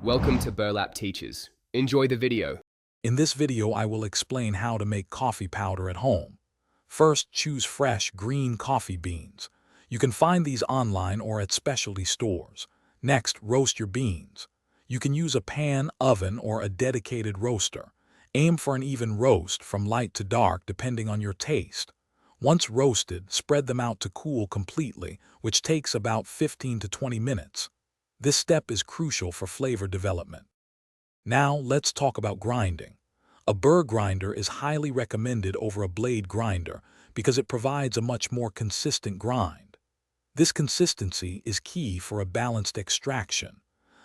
Welcome to Burlap Teachers. Enjoy the video. In this video, I will explain how to make coffee powder at home. First, choose fresh green coffee beans. You can find these online or at specialty stores. Next, roast your beans. You can use a pan, oven, or a dedicated roaster. Aim for an even roast from light to dark depending on your taste. Once roasted, spread them out to cool completely, which takes about 15 to 20 minutes. This step is crucial for flavor development. Now, let's talk about grinding. A burr grinder is highly recommended over a blade grinder because it provides a much more consistent grind. This consistency is key for a balanced extraction.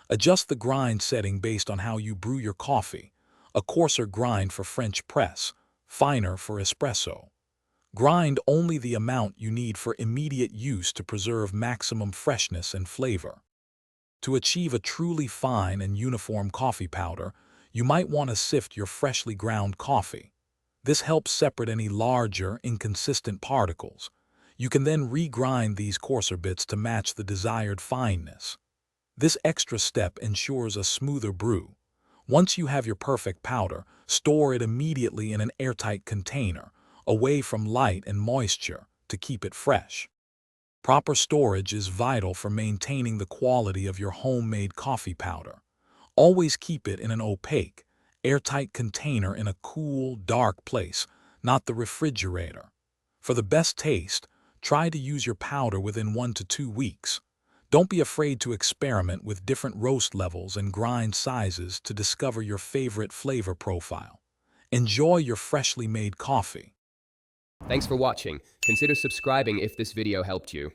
Adjust the grind setting based on how you brew your coffee. A coarser grind for French press, finer for espresso. Grind only the amount you need for immediate use to preserve maximum freshness and flavor. To achieve a truly fine and uniform coffee powder, you might want to sift your freshly ground coffee. This helps separate any larger, inconsistent particles. You can then regrind these coarser bits to match the desired fineness. This extra step ensures a smoother brew. Once you have your perfect powder, store it immediately in an airtight container, away from light and moisture, to keep it fresh. Proper storage is vital for maintaining the quality of your homemade coffee powder. Always keep it in an opaque, airtight container in a cool, dark place, not the refrigerator. For the best taste, try to use your powder within 1 to 2 weeks. Don't be afraid to experiment with different roast levels and grind sizes to discover your favorite flavor profile. Enjoy your freshly made coffee. Thanks for watching. Consider subscribing if this video helped you.